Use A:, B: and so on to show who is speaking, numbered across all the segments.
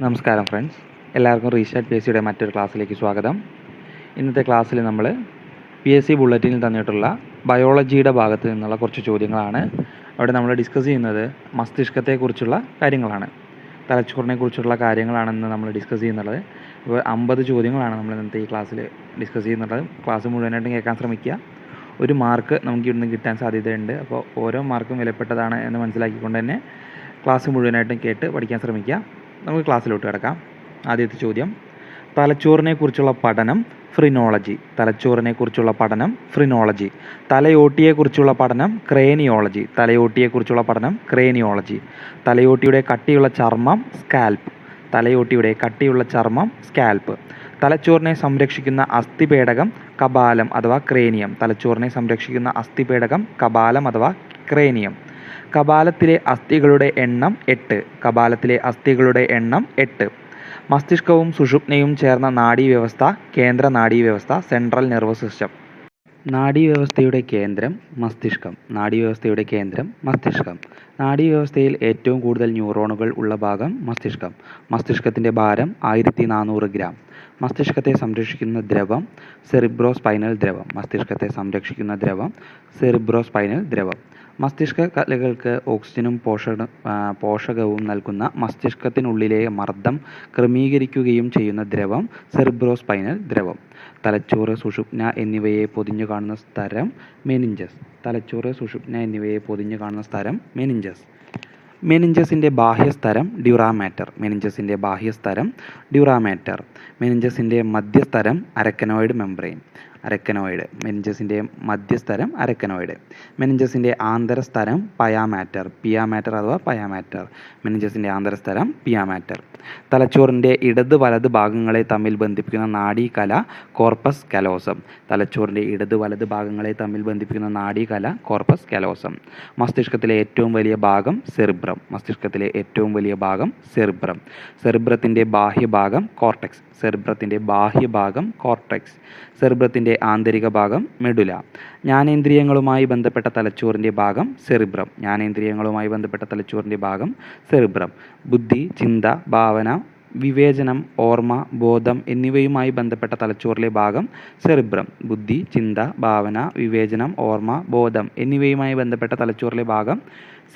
A: നമസ്കാരം ഫ്രണ്ട്സ്, എല്ലാവർക്കും restart P S സിയുടെ മറ്റൊരു ക്ലാസ്സിലേക്ക് സ്വാഗതം. ഇന്നത്തെ ക്ലാസ്സിൽ നമ്മൾ പി എസ് സി ബുള്ളറ്റിനിൽ തന്നിട്ടുള്ള ബയോളജിയുടെ ഭാഗത്ത് നിന്നുള്ള കുറച്ച് ചോദ്യങ്ങളാണ്. അവിടെ നമ്മൾ ഡിസ്കസ് ചെയ്യുന്നത് മസ്തിഷ്കത്തെക്കുറിച്ചുള്ള കാര്യങ്ങളാണ്, തലച്ചോറിനെക്കുറിച്ചുള്ള കാര്യങ്ങളാണെന്ന് നമ്മൾ ഡിസ്കസ് ചെയ്യുന്നുള്ളത്. അപ്പോൾ 50 ചോദ്യങ്ങളാണ് നമ്മൾ ഇന്നത്തെ ഈ ക്ലാസ്സിൽ ഡിസ്കസ് ചെയ്യുന്നുള്ളത്. ക്ലാസ് മുഴുവനായിട്ടും കേൾക്കാൻ ശ്രമിക്കുക. ഒരു മാർക്ക് നമുക്ക് ഇവിടുന്ന് കിട്ടാൻ സാധ്യതയുണ്ട്. അപ്പോൾ ഓരോ മാർക്കും വിലപ്പെട്ടതാണ് എന്ന് മനസ്സിലാക്കിക്കൊണ്ട് തന്നെ ക്ലാസ് മുഴുവനായിട്ടും കേട്ട് പഠിക്കാൻ ശ്രമിക്കുക. നമുക്ക് ക്ലാസ്സിലോട്ട് കിടക്കാം. ആദ്യത്തെ ചോദ്യം, തലച്ചോറിനെക്കുറിച്ചുള്ള പഠനം ഫ്രിനോളജി. തലച്ചോറിനെക്കുറിച്ചുള്ള പഠനം ഫ്രിനോളജി. തലയോട്ടിയെക്കുറിച്ചുള്ള പഠനം ക്രേനിയോളജി. തലയോട്ടിയെക്കുറിച്ചുള്ള പഠനം ക്രേനിയോളജി. തലയോട്ടിയുടെ കട്ടിയുള്ള ചർമ്മം സ്കാൽപ്പ്. തലയോട്ടിയുടെ കട്ടിയുള്ള ചർമ്മം സ്കാൽപ്പ്. തലച്ചോറിനെ സംരക്ഷിക്കുന്ന അസ്ഥിപേടകം കപാലം അഥവാ ക്രേനിയം. തലച്ചോറിനെ സംരക്ഷിക്കുന്ന അസ്ഥിപേടകം കപാലം അഥവാ ക്രേനിയം. കപാലത്തിലെ അസ്ഥികളുടെ എണ്ണം 8. കപാലത്തിലെ അസ്ഥികളുടെ എണ്ണം 8. മസ്തിഷ്കവും സുഷുമ്നയും ചേർന്ന നാഡീവ്യവസ്ഥ കേന്ദ്ര നാഡീവ്യവസ്ഥ, സെൻട്രൽ നെർവസ് സിസ്റ്റം. നാഡീവ്യവസ്ഥയുടെ കേന്ദ്രം മസ്തിഷ്കം. നാഡീവ്യവസ്ഥയുടെ കേന്ദ്രം മസ്തിഷ്കം. നാഡീവ്യവസ്ഥയിൽ ഏറ്റവും കൂടുതൽ ന്യൂറോണുകൾ ഉള്ള ഭാഗം മസ്തിഷ്കം. മസ്തിഷ്കത്തിൻ്റെ ഭാരം 1400 ഗ്രാം. മസ്തിഷ്കത്തെ സംരക്ഷിക്കുന്ന ദ്രവം സെറിബ്രോസ്പൈനൽ ദ്രവം. മസ്തിഷ്കത്തെ സംരക്ഷിക്കുന്ന ദ്രവം സെറിബ്രോസ്പൈനൽ ദ്രവം. മസ്തിഷ്ക കലകൾക്ക് ഓക്സിജനും പോഷകവും നൽകുന്ന മസ്തിഷ്കത്തിനുള്ളിലെ മർദ്ദം ക്രമീകരിക്കുകയും ചെയ്യുന്ന ദ്രവം സെറിബ്രോസ്പൈനൽ ദ്രവം. തലച്ചോറ്, സുഷുമ്ന എന്നിവയെ പൊതിഞ്ഞു കാണുന്ന സ്ഥലം മെനിഞ്ചസ്. തലച്ചോറ്, സുഷുമ്ന എന്നിവയെ പൊതിഞ്ഞു കാണുന്ന സ്ഥലം മെനിഞ്ചസ്. മെനിഞ്ചസിൻ്റെ ബാഹ്യസ്ഥലം ഡ്യൂറാമാറ്റർ. മെനിഞ്ചസിൻ്റെ ബാഹ്യസ്ഥലം ഡ്യൂറാമാറ്റർ. മെനിഞ്ചസിൻ്റെ മധ്യസ്ഥലം അരക്കനോയിഡ് മെംബ്രെയിൻ. അരക്കനോയിഡ്. മെനിഞ്ചസിൻ്റെ മധ്യസ്ഥലം അരക്കനോയിഡ്. മെനിഞ്ചസിൻ്റെ ആന്തരസ്ഥലം പയാമാറ്റർ. പിയാമാറ്റർ അഥവാ പയാമാറ്റർ. മെനിഞ്ചസിൻ്റെ ആന്തരസ്ഥലം പിയാമാറ്റർ. തലച്ചോറിൻ്റെ ഇടത് വലത് ഭാഗങ്ങളെ തമ്മിൽ ബന്ധിപ്പിക്കുന്ന നാഡീകല കോർപ്പസ് കലോസം. തലച്ചോറിൻ്റെ ഇടത് വലത് ഭാഗങ്ങളെ തമ്മിൽ ബന്ധിപ്പിക്കുന്ന നാഡീകല കോർപ്പസ് കലോസം. മസ്തിഷ്കത്തിലെ ഏറ്റവും വലിയ ഭാഗം സെറിബ്രം. മസ്തിഷ്കത്തിലെ ഏറ്റവും വലിയ ഭാഗം സെറിബ്രം. സെറിബ്രത്തിൻ്റെ ബാഹ്യഭാഗം കോർട്ടെക്സ്. സെറിബ്രത്തിൻ്റെ ബാഹ്യഭാഗം കോർട്ടെക്സ്. സെറിബ്രത്തിൻ്റെ ആന്തരിക ഭാഗം മെഡുല. ജ്ഞാനേന്ദ്രിയങ്ങളുമായി ബന്ധപ്പെട്ട തലച്ചോറിൻ്റെ ഭാഗം സെറിബ്രം. ജ്ഞാനേന്ദ്രിയങ്ങളുമായി ബന്ധപ്പെട്ട തലച്ചോറിൻ്റെ ഭാഗം സെറിബ്രം. ബുദ്ധി, ചിന്ത, ഭാവന, വിവേചനം, ഓർമ്മ, ബോധം എന്നിവയുമായി ബന്ധപ്പെട്ട തലച്ചോറിലെ ഭാഗം സെറിബ്രം. ബുദ്ധി, ചിന്ത, ഭാവന, വിവേചനം, ഓർമ്മ, ബോധം എന്നിവയുമായി ബന്ധപ്പെട്ട തലച്ചോറിലെ ഭാഗം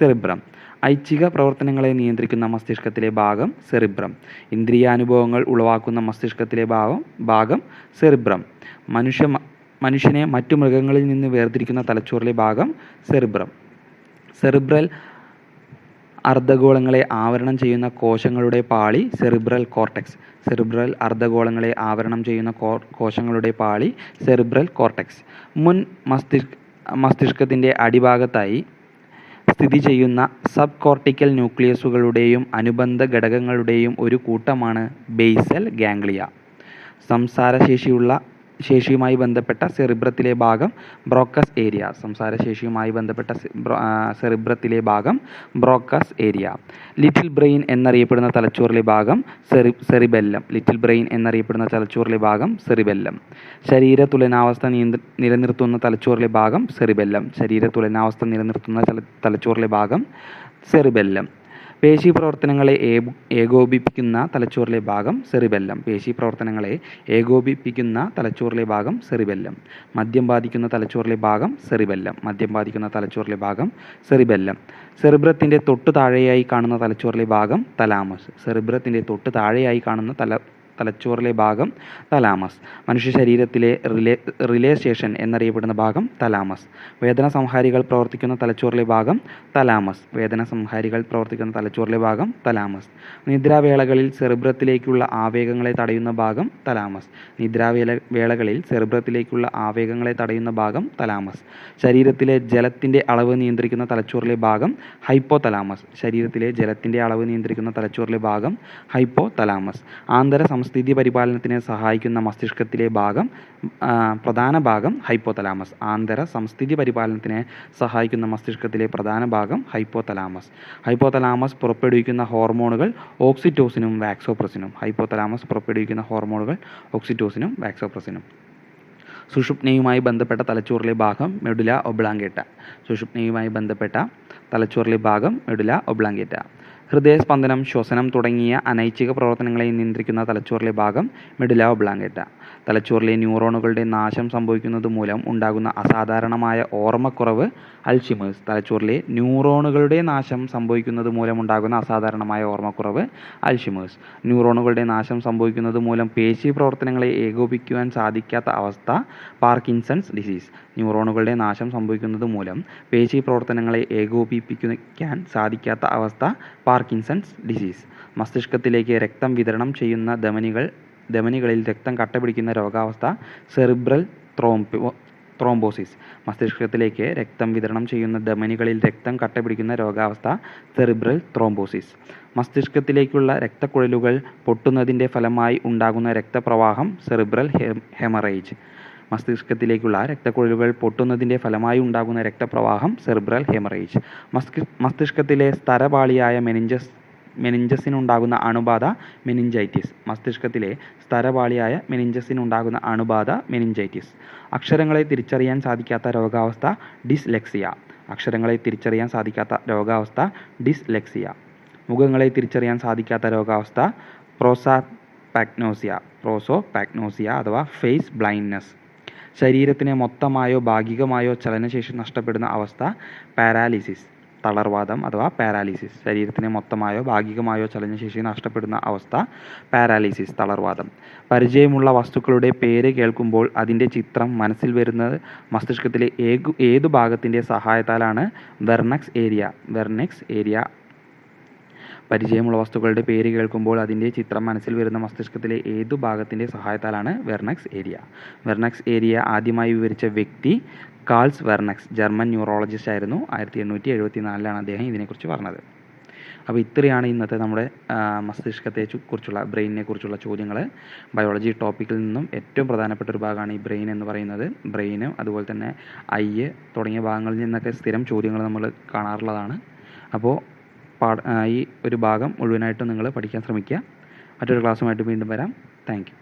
A: സെറിബ്രം. ഐച്ഛിക പ്രവർത്തനങ്ങളെ നിയന്ത്രിക്കുന്ന മസ്തിഷ്കത്തിലെ ഭാഗം സെറിബ്രം. ഇന്ദ്രിയാനുഭവങ്ങൾ ഉളവാക്കുന്ന മസ്തിഷ്കത്തിലെ ഭാഗം സെറിബ്രം. മനുഷ്യനെ മറ്റു മൃഗങ്ങളിൽ നിന്ന് വേർതിരിക്കുന്ന തലച്ചോറിലെ ഭാഗം സെറിബ്രം. സെറിബ്രൽ അർദ്ധഗോളങ്ങളെ ആവരണം ചെയ്യുന്ന കോശങ്ങളുടെ പാളി സെറിബ്രൽ കോർട്ടെക്സ്. സെറിബ്രൽ അർദ്ധഗോളങ്ങളെ ആവരണം ചെയ്യുന്ന കോശങ്ങളുടെ പാളി സെറിബ്രൽ കോർട്ടെക്സ്. മുൻ മസ്തിഷ്കത്തിൻ്റെ അടിഭാഗത്തായി സ്ഥിതി ചെയ്യുന്ന സബ് കോർട്ടിക്കൽ ന്യൂക്ലിയസുകളുടെയും അനുബന്ധ ഘടകങ്ങളുടെയും ഒരു കൂട്ടമാണ് ബേസൽ ഗാംഗ്ലിയ. സംസാരശേഷിയുമായി ബന്ധപ്പെട്ട സെറിബ്രത്തിലെ ഭാഗം ബ്രോക്കസ് ഏരിയ. സംസാരശേഷിയുമായി ബന്ധപ്പെട്ട സെറിബ്രത്തിലെ ഭാഗം ബ്രോക്കസ് ഏരിയ. ലിറ്റിൽ ബ്രെയിൻ എന്നറിയപ്പെടുന്ന തലച്ചോറിലെ ഭാഗം സെറിബെല്ലം. ലിറ്റിൽ ബ്രെയിൻ എന്നറിയപ്പെടുന്ന തലച്ചോറിലെ ഭാഗം സെറിബെല്ലം. ശരീര തുലനാവസ്ഥ നിലനിർത്തുന്ന തലച്ചോറിലെ ഭാഗം സെറിബെല്ലം. ശരീര തുലനാവസ്ഥ നിലനിർത്തുന്ന തലച്ചോറിലെ ഭാഗം സെറിബെല്ലം. പേശി പ്രവർത്തനങ്ങളെ ഏകോപിപ്പിക്കുന്ന തലച്ചോറിലെ ഭാഗം സെറിബെല്ലം. പേശി പ്രവർത്തനങ്ങളെ ഏകോപിപ്പിക്കുന്ന തലച്ചോറിലെ ഭാഗം സെറിബെല്ലം. മദ്യം ബാധിക്കുന്ന തലച്ചോറിലെ ഭാഗം സെറിബെല്ലം. മദ്യം ബാധിക്കുന്ന തലച്ചോറിലെ ഭാഗം സെറിബെല്ലം. സെറിബ്രത്തിൻ്റെ തൊട്ടു താഴെയായി കാണുന്ന തലച്ചോറിലെ ഭാഗം തലാമസ്. സെറിബ്രത്തിൻ്റെ തൊട്ടു താഴെയായി കാണുന്ന തലച്ചോറിലെ ഭാഗം തലാമസ്. മനുഷ്യ ശരീരത്തിലെ റിലേ സ്റ്റേഷൻ എന്നറിയപ്പെടുന്ന ഭാഗം തലാമസ്. വേദന സംഹാരികൾ പ്രവർത്തിക്കുന്ന തലച്ചോറിലെ ഭാഗം തലാമസ്. വേദന സംഹാരികൾ പ്രവർത്തിക്കുന്ന തലച്ചോറിലെ ഭാഗം തലാമസ്. നിദ്രാവേളകളിൽ സെറിബ്രത്തിലേക്കുള്ള ആവേഗങ്ങളെ തടയുന്ന ഭാഗം തലാമസ്. നിദ്രാവേളകളിൽ സെറിബ്രത്തിലേക്കുള്ള ആവേഗങ്ങളെ തടയുന്ന ഭാഗം തലാമസ്. ശരീരത്തിലെ ജലത്തിൻ്റെ അളവ് നിയന്ത്രിക്കുന്ന തലച്ചോറിലെ ഭാഗം ഹൈപ്പോതലാമസ്. ശരീരത്തിലെ ജലത്തിൻ്റെ അളവ് നിയന്ത്രിക്കുന്ന തലച്ചോറിലെ ഭാഗം ഹൈപ്പോതലാമസ്. സ്ഥിതി പരിപാലനത്തിന് സഹായിക്കുന്ന മസ്തിഷ്കത്തിലെ പ്രധാന ഭാഗം ഹൈപ്പോതലാമസ്. ആന്തര സംസ്ഥിതി പരിപാലനത്തിന് സഹായിക്കുന്ന മസ്തിഷ്കത്തിലെ പ്രധാന ഭാഗം ഹൈപ്പോതലാമസ്. ഹൈപ്പോതലാമസ് പുറപ്പെടുവിക്കുന്ന ഹോർമോണുകൾ ഓക്സിറ്റോസിനും വാക്സോപ്രസിനും. ഹൈപ്പോതലാമസ് പുറപ്പെടുവിക്കുന്ന ഹോർമോണുകൾ ഓക്സിറ്റോസിനും വാക്സോപ്രസിനും. സുഷുമ്നയുമായി ബന്ധപ്പെട്ട തലച്ചോറിലെ ഭാഗം മെഡുല ഒബ്ലാങ്കേറ്റ. സുഷുമ്നയുമായി ബന്ധപ്പെട്ട തലച്ചോറിലെ ഭാഗം മെഡുല ഒബ്ലാങ്കേറ്റ. ഹൃദയസ്പന്ദനം, ശ്വസനം തുടങ്ങിയ അനൈച്ഛിക പ്രവർത്തനങ്ങളെ നിയന്ത്രിക്കുന്ന തലച്ചോറിലെ ഭാഗം മെഡുല ഒബ്ലാങ്കേറ്റ. തലച്ചോറിലെ ന്യൂറോണുകളുടെ നാശം സംഭവിക്കുന്നത് മൂലം ഉണ്ടാകുന്ന അസാധാരണമായ ഓർമ്മക്കുറവ് അൽഷിമേഴ്സ്. തലച്ചോറിലെ ന്യൂറോണുകളുടെ നാശം സംഭവിക്കുന്നത് മൂലമുണ്ടാകുന്ന അസാധാരണമായ ഓർമ്മക്കുറവ് അൽഷിമേഴ്സ്. ന്യൂറോണുകളുടെ നാശം സംഭവിക്കുന്നത് മൂലം പേശി പ്രവർത്തനങ്ങളെ ഏകോപിപ്പിക്കുവാൻ സാധിക്കാത്ത അവസ്ഥ പാർക്കിൻസൺസ് ഡിസീസ്. ന്യൂറോണുകളുടെ നാശം സംഭവിക്കുന്നത് മൂലം പേശി പ്രവർത്തനങ്ങളെ ഏകോപിപ്പിക്കാൻ സാധിക്കാത്ത അവസ്ഥ പാർക്കിൻസൺസ് ഡിസീസ്. മസ്തിഷ്കത്തിലേക്ക് രക്തം വിതരണം ചെയ്യുന്ന ധമനികളിൽ രക്തം കട്ടപിടിക്കുന്ന രോഗാവസ്ഥ സെറിബ്രൽ ത്രോംബോസിസ്. മസ്തിഷ്കത്തിലേക്ക് രക്തം വിതരണം ചെയ്യുന്ന ധമനികളിൽ രക്തം കട്ടപിടിക്കുന്ന രോഗാവസ്ഥ സെറിബ്രൽ ത്രോംബോസിസ്. മസ്തിഷ്കത്തിലേക്കുള്ള രക്തക്കുഴലുകൾ പൊട്ടുന്നതിൻ്റെ ഫലമായി ഉണ്ടാകുന്ന രക്തപ്രവാഹം സെറിബ്രൽ ഹെമറേജ്. മസ്തിഷ്കത്തിലേക്കുള്ള രക്തക്കുഴലുകൾ പൊട്ടുന്നതിൻ്റെ ഫലമായി ഉണ്ടാകുന്ന രക്തപ്രവാഹം സെറിബ്രൽ ഹെമറേജ്. മസ്തിഷ്കത്തിലെ സ്തരപാളിയായ മെനിഞ്ചസിനുണ്ടാകുന്ന അണുബാധ മെനിഞ്ചൈറ്റിസ്. മസ്തിഷ്കത്തിലെ സ്തരപാളിയായ മെനിഞ്ചസിനുണ്ടാകുന്ന അണുബാധ മെനിഞ്ചൈറ്റിസ്. അക്ഷരങ്ങളെ തിരിച്ചറിയാൻ സാധിക്കാത്ത രോഗാവസ്ഥ ഡിസ്ലെക്സിയ. അക്ഷരങ്ങളെ തിരിച്ചറിയാൻ സാധിക്കാത്ത രോഗാവസ്ഥ ഡിസ്ലെക്സിയ. മുഖങ്ങളെ തിരിച്ചറിയാൻ സാധിക്കാത്ത രോഗാവസ്ഥ പ്രോസോപാഗ്നോസിയ അഥവാ ഫേസ് ബ്ലൈൻഡ്നെസ്. ശരീരത്തിന് മൊത്തമായോ ഭാഗികമായോ ചലനശേഷി നഷ്ടപ്പെടുന്ന അവസ്ഥ പാരാലിസിസ്, തളർവാദം അഥവാ പാരാലിസിസ്. ശരീരത്തിന് മൊത്തമായോ ഭാഗികമായോ ചലനശേഷി നഷ്ടപ്പെടുന്ന അവസ്ഥ പാരാലിസിസ്, തളർവാദം. പരിചയമുള്ള വസ്തുക്കളുടെ പേര് കേൾക്കുമ്പോൾ അതിൻ്റെ ചിത്രം മനസ്സിൽ വരുന്നത് മസ്തിഷ്കത്തിലെ ഏതു ഭാഗത്തിൻ്റെ സഹായത്താലാണ്? വെർണക്സ് ഏരിയ. പരിചയമുള്ള വസ്തുക്കളുടെ പേര് കേൾക്കുമ്പോൾ അതിൻ്റെ ചിത്രം മനസ്സിൽ വരുന്ന മസ്തിഷ്കത്തിലെ ഏതു ഭാഗത്തിൻ്റെ സഹായത്താലാണ്? വെർണക്സ് ഏരിയ. വെർണക്സ് ഏരിയ ആദ്യമായി വിവരിച്ച വ്യക്തി കാൾസ് വെർണക്സ്, ജർമ്മൻ ന്യൂറോളജിസ്റ്റ് ആയിരുന്നു. 1874 അദ്ദേഹം ഇതിനെക്കുറിച്ച് പറഞ്ഞത്. അപ്പോൾ ഇത്രയാണ് ഇന്നത്തെ നമ്മുടെ മസ്തിഷ്കത്തെ കുറിച്ചുള്ള ബ്രെയിനിനെ കുറിച്ചുള്ള ചോദ്യങ്ങൾ. ബയോളജി ടോപ്പിക്കിൽ നിന്നും ഏറ്റവും പ്രധാനപ്പെട്ട ഒരു ഭാഗമാണ് ഈ ബ്രെയിൻ എന്ന് പറയുന്നത്. ബ്രെയിനും അതുപോലെ തന്നെ ഐ തുടങ്ങിയ ഭാഗങ്ങളിൽ നിന്നൊക്കെ സ്ഥിരം ചോദ്യങ്ങൾ നമ്മൾ കാണാറുള്ളതാണ്. അപ്പോൾ ഈ ഒരു ഭാഗം മുഴുവനായിട്ടും നിങ്ങൾ പഠിക്കാൻ ശ്രമിക്കുക. മറ്റൊരു ക്ലാസ്സുമായിട്ട് വീണ്ടും വരാം. Thank you.